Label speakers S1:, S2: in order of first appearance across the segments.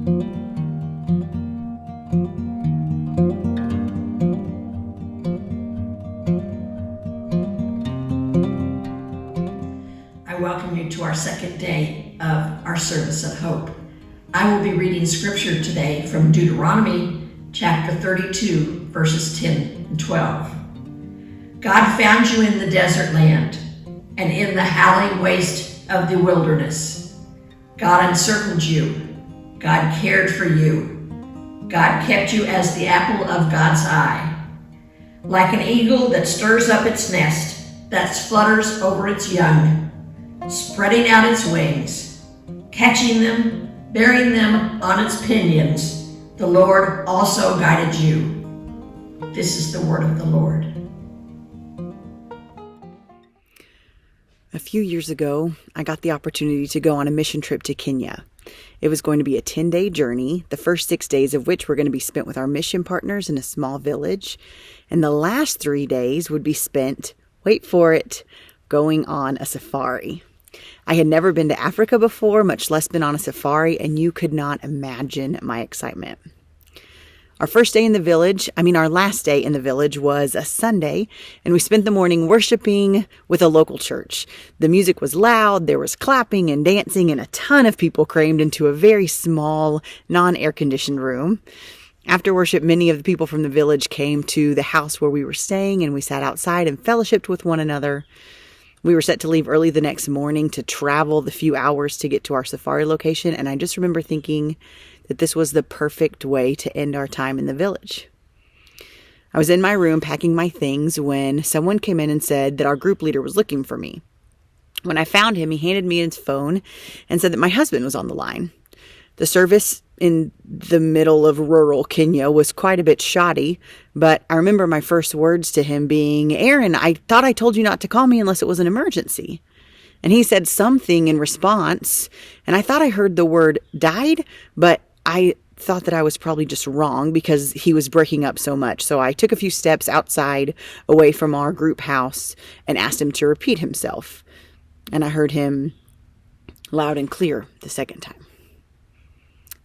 S1: I welcome you to our second day of our service of hope. I will be reading scripture today from Deuteronomy chapter 32, verses 10 and 12. God found you in the desert land and in the howling waste of the wilderness. God encircled you. God cared for you. God kept you as the apple of God's eye. Like an eagle that stirs up its nest, that flutters over its young, spreading out its wings, catching them, bearing them on its pinions, the Lord also guided you. This is the word of the Lord.
S2: A few years ago, I got the opportunity to go on a mission trip to Kenya. It was going to be a 10-day journey, the first 6 days of which were going to be spent with our mission partners in a small village, and the last 3 days would be spent, wait for it, going on a safari. I had never been to Africa before, much less been on a safari, and you could not imagine my excitement. Our last day in the village was a Sunday, and we spent the morning worshiping with a local church. The music was loud, there was clapping and dancing, and a ton of people crammed into a very small, non-air-conditioned room. After worship, many of the people from the village came to the house where we were staying, and we sat outside and fellowshiped with one another. We were set to leave early the next morning to travel the few hours to get to our safari location, and I just remember thinking that this was the perfect way to end our time in the village. I was in my room packing my things when someone came in and said that our group leader was looking for me. When I found him, he handed me his phone and said that my husband was on the line. The service in the middle of rural Kenya was quite a bit shoddy, but I remember my first words to him being, "Aaron, I thought I told you not to call me unless it was an emergency." And he said something in response, and I thought I heard the word died, but I thought that I was probably just wrong because he was breaking up so much. So I took a few steps outside away from our group house and asked him to repeat himself. And I heard him loud and clear the second time.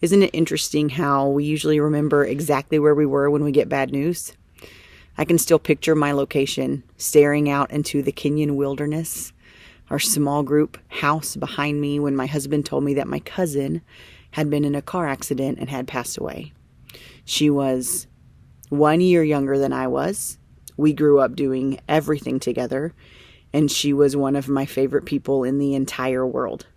S2: Isn't it interesting how we usually remember exactly where we were when we get bad news? I can still picture my location, staring out into the Kenyan wilderness, our small group house behind me when my husband told me that my cousin had been in a car accident and had passed away. She was 1 year younger than I was. We grew up doing everything together, and she was one of my favorite people in the entire world.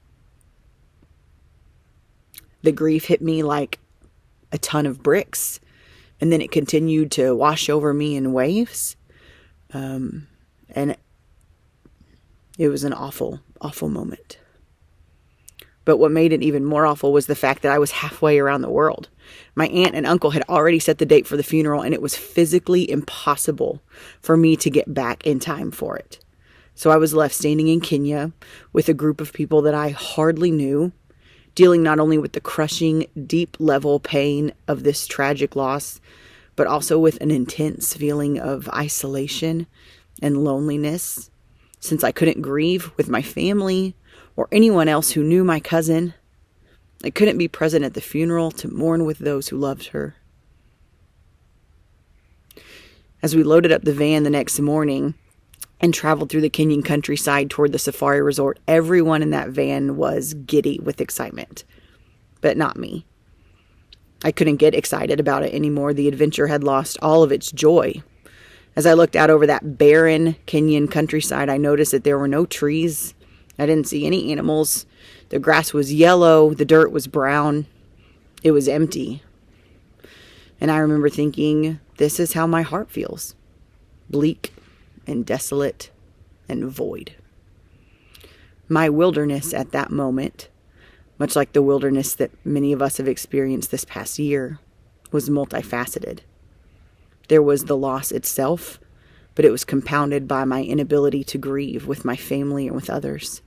S2: The grief hit me like a ton of bricks, and then it continued to wash over me in waves. And it was an awful, awful moment. But what made it even more awful was the fact that I was halfway around the world. My aunt and uncle had already set the date for the funeral, and it was physically impossible for me to get back in time for it. So I was left standing in Kenya with a group of people that I hardly knew, dealing not only with the crushing, deep-level pain of this tragic loss, but also with an intense feeling of isolation and loneliness, since I couldn't grieve with my family or anyone else who knew my cousin. I couldn't be present at the funeral to mourn with those who loved her. As we loaded up the van the next morning and traveled through the Kenyan countryside toward the safari resort, everyone in that van was giddy with excitement, but not me. I couldn't get excited about it anymore. The adventure had lost all of its joy. As I looked out over that barren Kenyan countryside, I noticed that there were no trees. I didn't see any animals. The grass was yellow. The dirt was brown. It was empty. And I remember thinking, this is how my heart feels. Bleak and desolate and void. My wilderness at that moment, much like the wilderness that many of us have experienced this past year, was multifaceted. There was the loss itself, but it was compounded by my inability to grieve with my family and with others,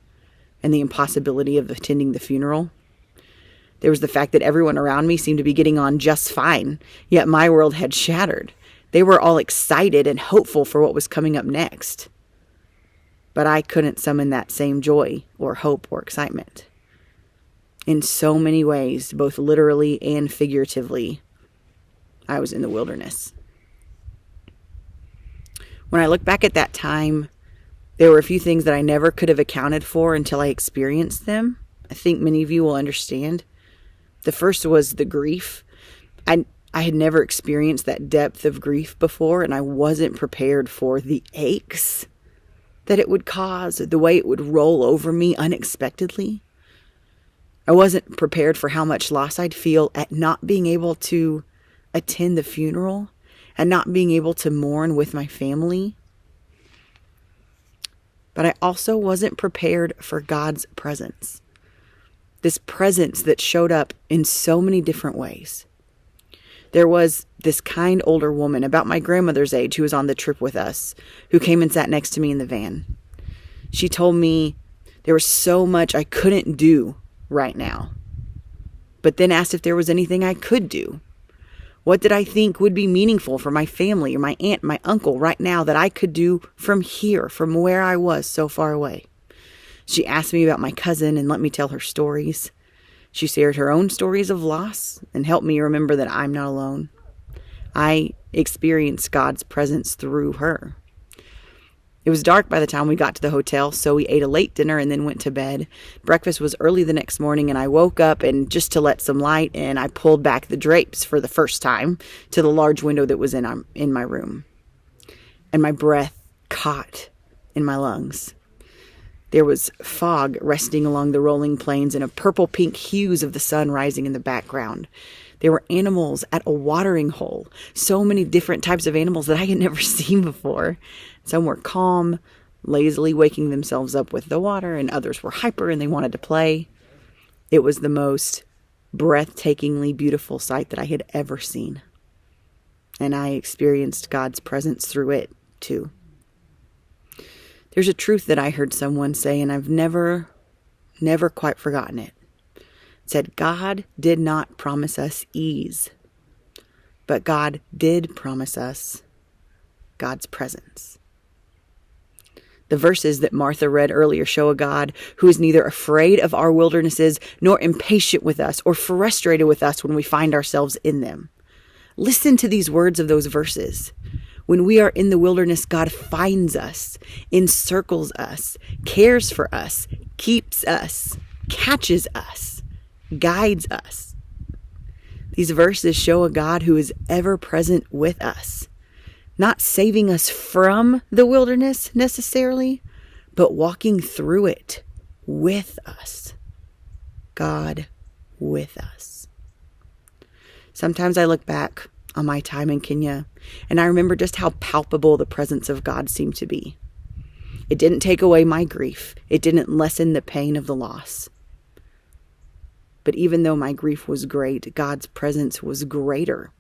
S2: and the impossibility of attending the funeral. There was the fact that everyone around me seemed to be getting on just fine, yet my world had shattered. They were all excited and hopeful for what was coming up next. But I couldn't summon that same joy or hope or excitement. In so many ways, both literally and figuratively, I was in the wilderness. When I look back at that time, there were a few things that I never could have accounted for until I experienced them. I think many of you will understand. The first was the grief. I had never experienced that depth of grief before, and I wasn't prepared for the aches that it would cause, the way it would roll over me unexpectedly. I wasn't prepared for how much loss I'd feel at not being able to attend the funeral and not being able to mourn with my family. But I also wasn't prepared for God's presence. This presence that showed up in so many different ways. There was this kind older woman about my grandmother's age who was on the trip with us, who came and sat next to me in the van. She told me there was so much I couldn't do right now, but then asked if there was anything I could do. What did I think would be meaningful for my family or my aunt, my uncle right now that I could do from here, from where I was so far away? She asked me about my cousin and let me tell her stories. She shared her own stories of loss and helped me remember that I'm not alone. I experienced God's presence through her. It was dark by the time we got to the hotel, so we ate a late dinner and then went to bed. Breakfast was early the next morning, and I woke up, and just to let some light in, I pulled back the drapes for the first time to the large window that was in my room. And my breath caught in my lungs. There was fog resting along the rolling plains and a purple-pink hues of the sun rising in the background. There were animals at a watering hole. So many different types of animals that I had never seen before. Some were calm, lazily waking themselves up with the water, and others were hyper and they wanted to play. It was the most breathtakingly beautiful sight that I had ever seen. And I experienced God's presence through it, too. There's a truth that I heard someone say, and I've never quite forgotten it. It said, God did not promise us ease, but God did promise us God's presence. The verses that Martha read earlier show a God who is neither afraid of our wildernesses nor impatient with us or frustrated with us when we find ourselves in them. Listen to these words of those verses. When we are in the wilderness, God finds us, encircles us, cares for us, keeps us, catches us, guides us. These verses show a God who is ever present with us, not saving us from the wilderness necessarily, but walking through it with us. God with us. Sometimes I look back on my time in Kenya, and I remember just how palpable the presence of God seemed to be. It didn't take away my grief. It didn't lessen the pain of the loss. But even though my grief was great, God's presence was greater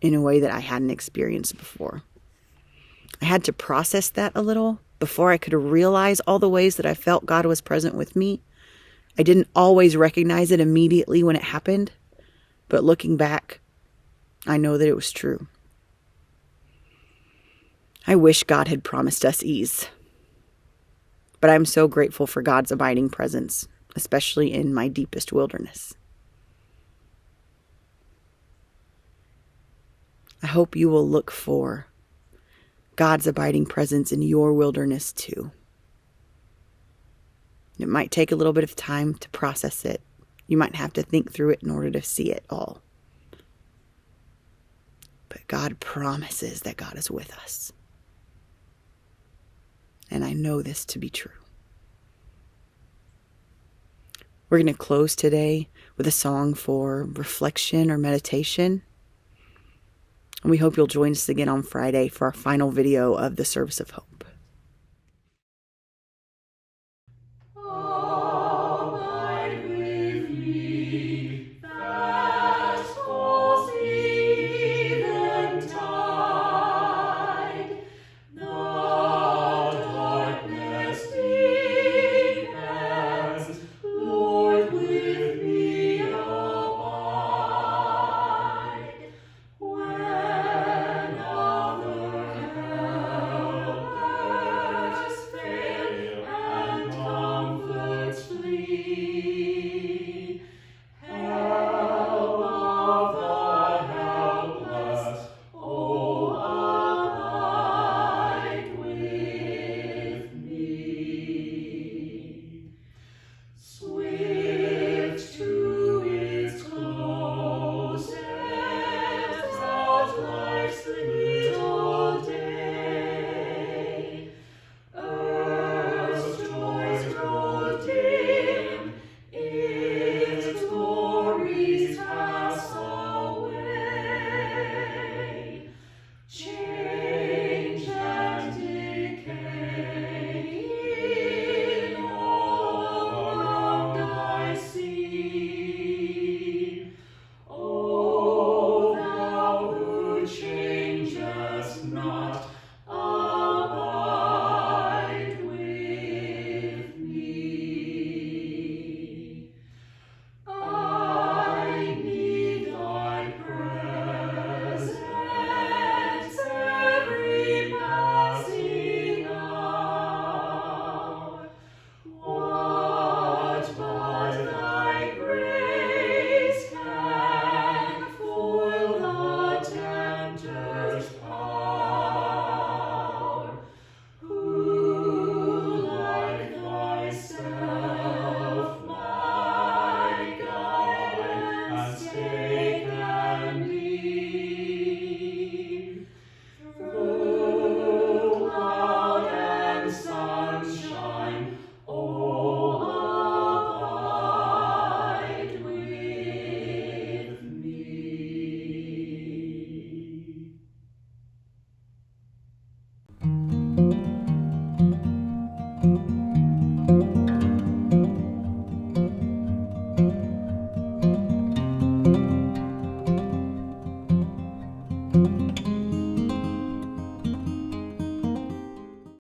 S2: in a way that I hadn't experienced before. I had to process that a little before I could realize all the ways that I felt God was present with me. I didn't always recognize it immediately when it happened, but looking back, I know that it was true. I wish God had promised us ease, but I'm so grateful for God's abiding presence, especially in my deepest wilderness. I hope you will look for God's abiding presence in your wilderness too. It might take a little bit of time to process it. You might have to think through it in order to see it all. But God promises that God is with us. And I know this to be true. We're going to close today with a song for reflection or meditation. And we hope you'll join us again on Friday for our final video of the Service of Hope.